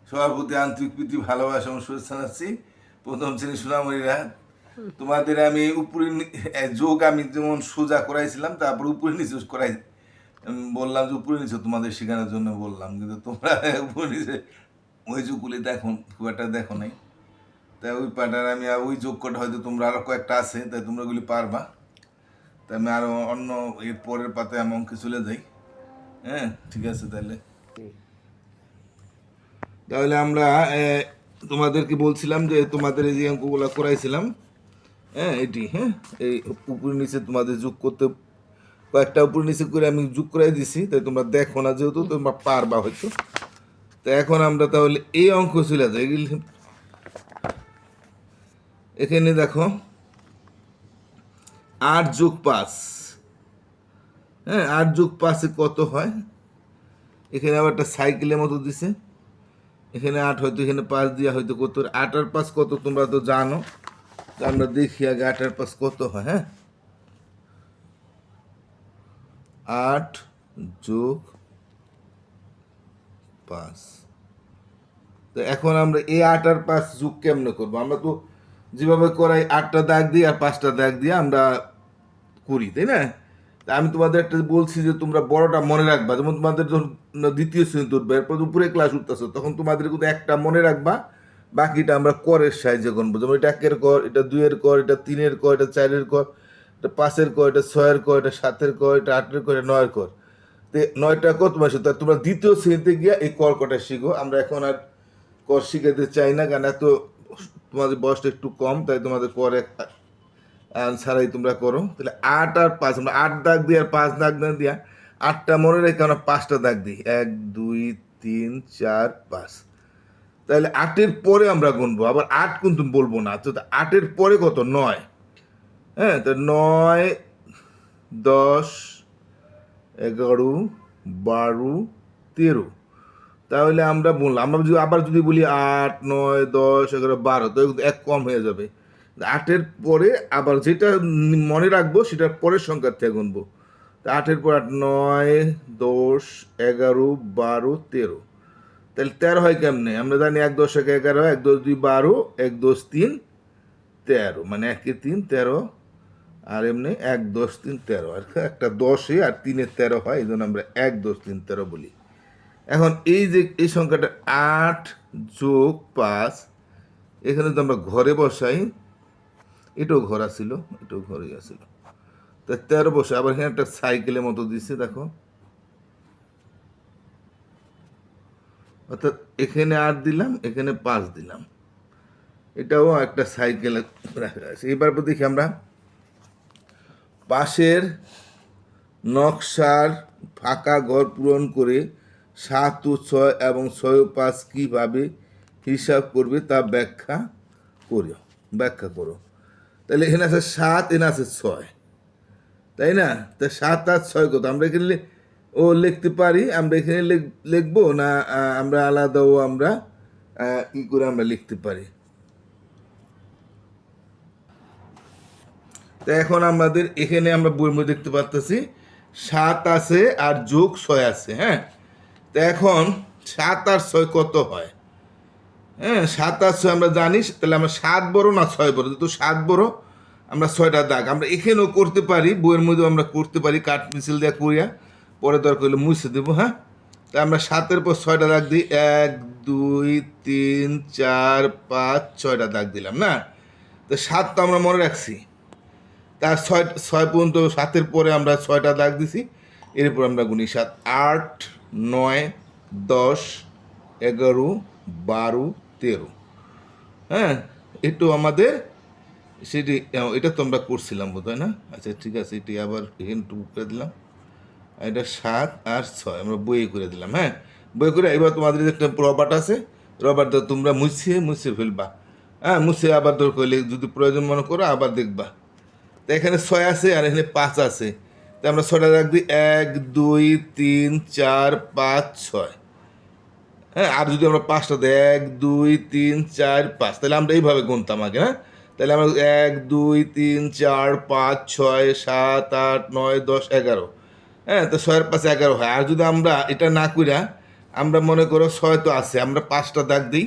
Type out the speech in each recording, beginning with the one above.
সবার প্রতি আন্তরিক প্রীতি ভালোবাসা এবং শুভেচ্ছা জানাচ্ছি। প্রথম শ্রেণী সোনামণিরা, তোমাদের আমি উপরে যোগ আমি যেমন সোজা করাইছিলাম, তারপর উপরে নিচে করাই বললাম যে উপরে নিচে তোমাদের শেখানোর জন্য বললাম, কিন্তু তোমরা উপরে নিচে ওই যোগগুলি দেখো খুব একটা দেখো নাই। তাই ওই পাটার আমি ওই যোগ কটা হয়তো তোমরা আরও কয়েকটা আছে, তাই তোমরা ওগুলি পারবা। তাই আমি আরও অন্য এর পরের পাতায় আমি অঙ্কে চলে যাই। হ্যাঁ, ঠিক আছে তাহলে। তাহলে আমরা তোমাদেরকে বলছিলাম যে তোমাদের এই যে অঙ্কগুলো করাইছিলাম, হ্যাঁ এটি, হ্যাঁ এই উপরে নিচে তোমাদের যোগ করতে কয়েকটা উপরে নিচে করে আমি যোগ করাই দিছি, তাই তোমরা দেখো না যেহেতু তোমরা পারবা হয়তো। তো এখন আমরা তাহলে এই অঙ্ক চলে যাই। এখানে দেখো 8+5, হ্যাঁ 8+5 কত হয়। এখানে আবার একটা সাইকেলের মতো দিছে, এখানে 8 হয়তো এখানে 5 দিয়া হয়তো কত, 8 আর 5 কত তোমরা তো জানো। তো আমরা দেখি আগে 8 আর 5 কত হয়। হ্যাঁ 8+5। তো এখন আমরা এই 8 আর 5 যোগ কেমনে করবো? আমরা তো যেভাবে করাই 8টা দাগ দিয়ে আর 5টা দাগ দিয়ে আমরা করি, তাই না? তা আমি তোমাদের একটা বলছি যে তোমরা বড়টা মনে রাখবা, যেমন তোমাদের যখন দ্বিতীয় শ্রেণীতে উঠবে, এরপর উপরে ক্লাস উঠতেছো, তখন তোমাদের কিন্তু একটা মনে রাখবা, বাকিটা আমরা করের সাহায্যে গণবো। যেমন এটা 1-এর কর, এটা 2-এর কর, এটা 3-এর কর, এটা 4-এর কর, এটা 5-এর কর, এটা 6-এর কর, এটা 7-এর কর, এটা 8-এর কর, এটা 9-এর কর। তো 9টা কর তোমার সাথে তোমরা দ্বিতীয় শ্রেণীতে গিয়ে এই কর কটা শিখো। আমরা এখন আর কর শিখাইতে চাই না, কারণ এত তোমাদের বয়সটা একটু কম, তাই তোমাদের করে ছাড়াই তোমরা করো। তাহলে 8 আর 5, আমরা 8 দাগ দিই আর 5 দাগ না দিয়া 8টা মনে রেখে আমরা 5টা দাগ দিই, 1 2 3 4 5। তাহলে 8-এর পরে আমরা গুনবো, আবার 8 কিন্তু বলবো না। তো 8-এর পরে কত? 9। হ্যাঁ, তো 9 10 11 12 13। তাহলে আমরা বললাম, আমরা যদি আবার যদি বলি 8 9 10 11 12, তো এক কম হয়ে যাবে। 8-এর পরে আবার যেটা মনে রাখবো সেটার পরের সংখ্যার থেকে গুনবো। তো 8-এর পর 8 9 10 11 12 13। তাহলে 13 হয় কেমনে? আমরা জানি 1 10 1 11, 1 10 2 12, 1 10 3 13, মানে 1 3 13, আর এমনি 1 10 3 13, আর একটা 10-এ আর 3-এ 13 হয়, এই জন্য আমরা 1 10 3 13 বলি। এখন এই যে এই সংখ্যাটা 8+5, এখানে তো আমরা ঘরে বসাই, এটাও ঘর আসছিল, এটাও ঘরেই আসছিল, তা 13 বসে। আবার এখানে একটা সাইকেলের মতো দিচ্ছে দেখো, অর্থাৎ এখানে 8 দিলাম, এখানে 5 দিলাম, এটাও একটা সাইকেল রাখা আছে। এবার দেখি আমরা পাশের নকশার ফাঁকা ঘর পূরণ করে 7 ও 6 এবং 6 ও 5 কীভাবে হিসাব করবে তা ব্যাখ্যা করো। তাহলে এখানে আছে 7, এখানে আছে 6, তাই না? তা 7 আর 6 কত? আমরা এখানে লিখতে পারি, আমরা এখানে লিখবো না আমরা আলাদাও আমরা ই করে আমরা লিখতে পারি। তা এখন আমাদের এখানে আমরা বইয়ের মধ্যে দেখতে পাচ্ছি 7 আছে আর যোগ 6 আছে। হ্যাঁ, তো এখন 7 আর 6 কত হয়? হ্যাঁ 7 আর 6 আমরা জানি, তাহলে আমরা 7 বড় না 6 বড়? যেহেতু 7 বড়, আমরা 6টা দাগ আমরা এখানেও করতে পারি, বইয়ের মধ্যেও আমরা করতে পারি, কাঠ পেন্সিল দিয়ে করিয়া পরে দরকার হলে মুছে দেবো। হ্যাঁ, তা আমরা 7-এর পর 6টা দাগ দিই, 1 2 3 4 5 6টা দাগ দিলাম না? তো 7 তো আমরা মনে রাখছি, তার 6 পর্যন্ত, 7-এর পরে আমরা 6টা দাগ দিছি, এরপর আমরা গুনি 7 8 9 10 11 12 13। হ্যাঁ, একটু আমাদের সেটি এটা তো আমরা করছিলাম বোধ হয় না? আচ্ছা ঠিক আছে, এটি আবার এখানে টু করে দিলাম, আর এটা 7 আর 6 আমরা বইয়ে করে দিলাম। হ্যাঁ, বই করে এবার তোমাদের যে একটা রবার্ট আছে, রবার্টটা তোমরা মুছে ফেলবা। হ্যাঁ, মুছে আবার দরকার হলে যদি প্রয়োজন মনে করো আবার দেখবা। তো এখানে 6 আছে আর এখানে 5 আছে, তো আমরা 6টা রাখ দিই, 1 2 3 4 5 6। হ্যাঁ, আর যদি আমরা 5টা দিই, 1 2 3 4 5, তাহলে আমরা এইভাবে গুনতাম আগে। হ্যাঁ, তাহলে আমরা 1 2 3 4 5 6 7 8 9 10 11। হ্যাঁ, তো 6 এর 5 11 হয়। আর যদি আমরা এটা না কইরা আমরা মনে করো 6 তো আছে, আমরা 5টা দাগ দিই,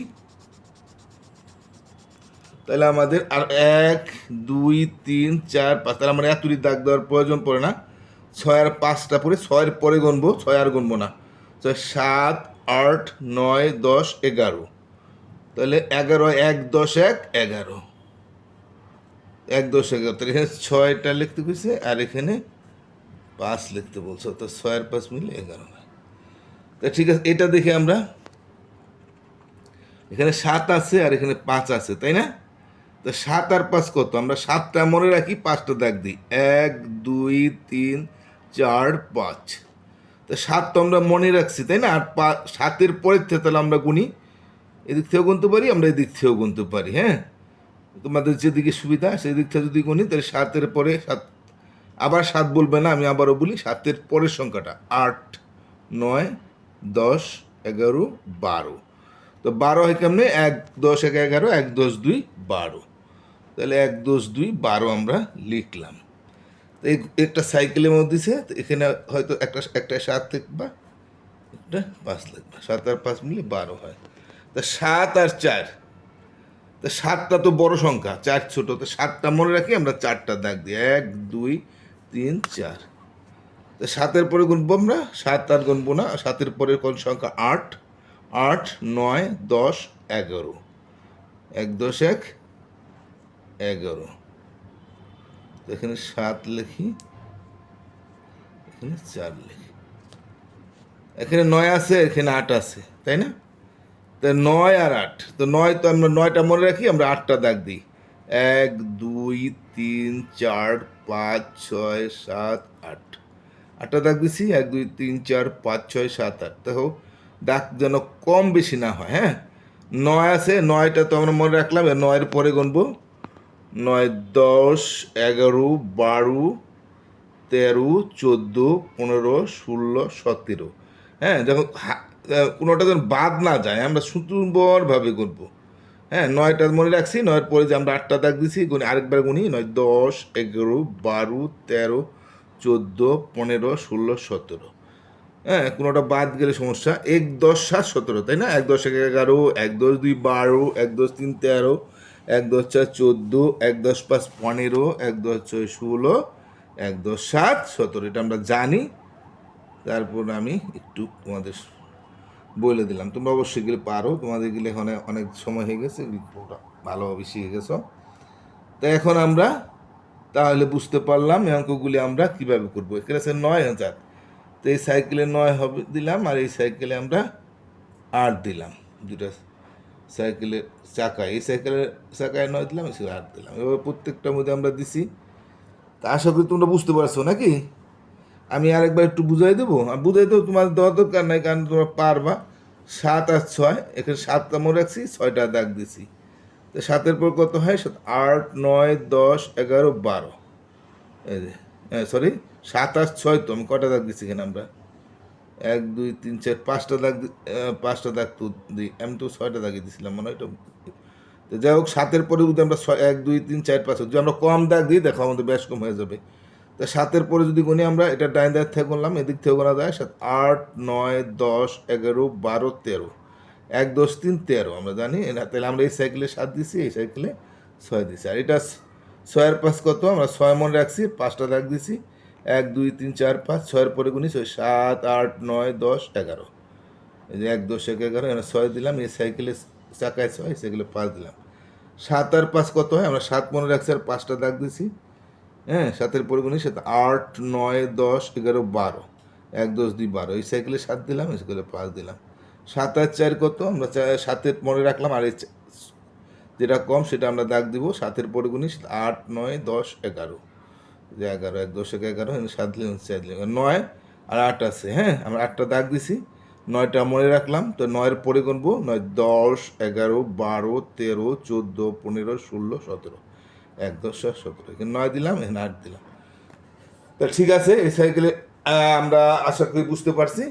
তাহলে আমাদের আর 1 2 3 4 5, তাহলে আমরা এতটি দাগ দেওয়ার প্রয়োজন পড়ে না। 6 আর 5টা পরে 6-এর পরে গুনবো, 6 আর গুনবো না। 6 7 8 9 10 11, তাহলে 11 1 10 1 11, 1 10 11, তাহলে এখানে 6টা লিখতে কইছে আর এখানে 5 লিখতে বলছো, তো 6 আর 5 মিলে 11 হয়। তা ঠিক আছে, এটা দেখে আমরা এখানে 7 আছে আর এখানে 5 আছে, তাই না? তো 7 আর 5 কত? আমরা 7টা মনে রাখি, 5টা দাগ দিই, 1 2 3 4 5। তো 7 তো আমরা মনে রাখছি, তাই না? আর 7-এর পরের থেকে তাহলে আমরা গুনি, এদিক থেকেও গুনতে পারি, আমরা এদিক থেকেও গুনতে পারি। হ্যাঁ, তোমাদের যেদিকে সুবিধা সেই দিক থেকে যদি গুনি, তাহলে 7-এর পরে 7, আবার 7 বলবে না, আমি আবারও বলি, 7-এর পরের সংখ্যাটা 8 9 10 11 12। তো 12 হয় কেমনে? 1 10 1 11, 1 10 2 12, তাহলে 1 10 2 12 আমরা লিখলাম। তো একটা সাইকেলের মধ্যে দিছে, তো এখানে হয়তো একটা 7 লিখবা, একটা 5 লিখবা, 7 আর 5 মিলে 12 হয়। তা 7 আর 4, তা 7টা তো বড় সংখ্যা, 4 ছোট, তো 7টা মনে রাখি, আমরা 4টা দাগ দিই, 1 2 3 4। তো 7-এর পরে গুনবো আমরা, 7 আর গুনবো না, 7-এর পরে কোন সংখ্যা? 8 8 9 10 11, 1 10 1 11, তো এখানে 7 লিখি, এখানে 4 লিখি, এখানে 9 আছে, এখানে 8 আছে, তাই না? তা 9 আর 8, তো 9 তো আমরা 9টা মনে রাখি, আমরা 8টা দাগ দিই, 1 2 3 4 5 6 7 8, 8টা দাগ দিছি, 1 2 3 4 5 6 7 8। দেখো দাগ যেন কম বেশি না হয়। হ্যাঁ, 9 আছে, 9টা তো আমরা মনে রাখলাম, 9-এর পরে গুনবো, 9 10 11 12 13 14 15 16 17। হ্যাঁ, যখন কোনোটা যেন বাদ না যায়, আমরা সুন্দরভাবে গুনবো। হ্যাঁ, 9টা মনে রাখছি, 9-এর পরে যে আমরা 8টা দাগ দিছি, গুনি আরেকবার গুনি, 9 10 11 12 13 14 15 16 17। হ্যাঁ, কোনোটা বাদ গেলে সমস্যা। 1 10 7 17, তাই না? 1 10 1 11, 1 10 2 12, 1 10 3 13, 1 10 4 14, 1 10 5 15, 1 10 6 16, 1 10 7 17, এটা আমরা জানি। তারপর আমি একটু তোমাদের বলে দিলাম, তোমরা অবশ্যই গেলে পারো, তোমাদের গেলে এখানে অনেক সময় হয়ে গেছে, ভালোভাবে শিখে গেছো। তো এখন আমরা তাহলে বুঝতে পারলাম এই অঙ্কগুলি আমরা কিভাবে করবো। এখানে আছে 9,000, তো এই সাইকেলে 9 হবে দিলাম, আর এই সাইকেলে আমরা 8 দিলাম, দুটা সাইকেলের চাকায়, এই সাইকেলের চাকায় 9 দিলাম, এই 8 দিলাম, এভাবে প্রত্যেকটার মধ্যে আমরা দিছি। তা আশা করি তোমরা বুঝতে পারছো নাকি? আমি আরেকবার একটু বুঝাই দেবো, আর বুঝাই দেবো তোমার দেওয়ার দরকার নাই, কারণ তোমরা পারবা। 7 আর 6, এখানে 7টা মনে রাখছি, 6টা দাগ দিছি। তো 7-এর পর কত হয়? 7 8 9 10 11 12, এই যে, সরি, 7 আর 6, তো আমি কটা দাগ দিচ্ছি এখানে? আমরা 1 2 3 4 5টা দাগ 5টা দাগ তো দিই, আমি তো 6টা দাগিয়ে দিয়েছিলাম মনে হয়। এটা তো যাই হোক, 7-এর পরে যদি আমরা 1 2 3 4 5, যদি আমরা কম দাগ দিই, দেখো আমাদের বেশ কম হয়ে যাবে। তো 7-এর পরে যদি গুনি আমরা, এটা ডাইন দাগ থেকে গুনলাম, এদিক থেকে গোনা যায়, 7 8 9 10 11 12 13, 1 10 3 13, আমরা জানি। তাহলে আমরা এই সাইকেলে 7 দিছি, এই সাইকেলে 6 দিছি, আর এটা 6 আর 5 কত? আমরা 6 মনে রাখছি, 5টা দাগ দিছি, 1 2 3 4 5, 6-এর পরে গুনি 6 7 8 9 10 11, এই যে 1 10 1 11, এখানে 6 দিলাম, এই সাইকেলে চাকায় 6, এই সাইকেলে 5 দিলাম। 7 আর 5 কত হয়? আমরা 7 মনে রাখছি আর 5টা দাগ দিছি। হ্যাঁ, 7-এর পরে গুনি 7 8 9 10 11 12, 1 10 2 12, এই সাইকেলে 7 দিলাম, এই সাইকেলে 5 দিলাম। 7 আর 4 কত? আমরা 7-এর মনে রাখলাম, আর এই যেটা কম সেটা আমরা দাগ দিব। 7-এর পরে গুনি 8 9 10 11, যে 11 1 10 11, 7 দিলাম 4 দিলাম, 9 আর 8 আছে। হ্যাঁ, আমরা 8টা দাগ দিছি, 9টা মনে রাখলাম, তো 9-এর পরে গুনবো, 9 10 11 12 13 14 15 16 17, 1 10 7 17, এখানে 9 দিলাম, এখানে 8 দিলাম। তা ঠিক আছে, এই সাইকেলে আমরা আশা করি বুঝতে পারছি।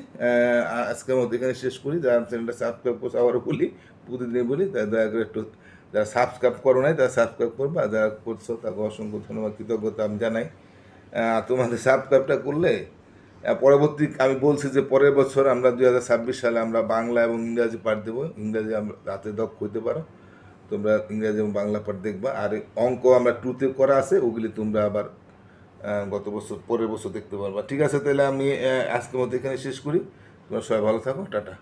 আজকের মধ্যে এখানে শেষ করি। যারা চ্যানেলটা সাবস্ক্রাইব করছে, আবারও বলি, প্রতিদিনই বলি, তাই দয়া করে একটু, যারা সাবস্ক্রাইব করো নাই তারা সাবস্ক্রাইব করবে, আর যারা করছো তাকে অসংখ্য ধন্যবাদ, কৃতজ্ঞতা আমি জানাই। তোমাদের সাবস্ক্রাইবটা করলে পরবর্তী আমি বলছি যে পরের বছর আমরা 2026 সালে আমরা বাংলা এবং ইংরাজি পাঠ দেবো। ইংরাজি আমরা রাতে দক্ষ হইতে পারো, তোমরা ইংরাজি এবং বাংলা পাঠ দেখবা। আর অঙ্ক আমরা 2-তে করা আছে, ওগুলি তোমরা আবার গত বছর পরের বছর দেখতে পারবা। ঠিক আছে, তাহলে আমি আজকের মতো এখানে শেষ করি। তোমরা সবাই ভালো থাকো, টাটা।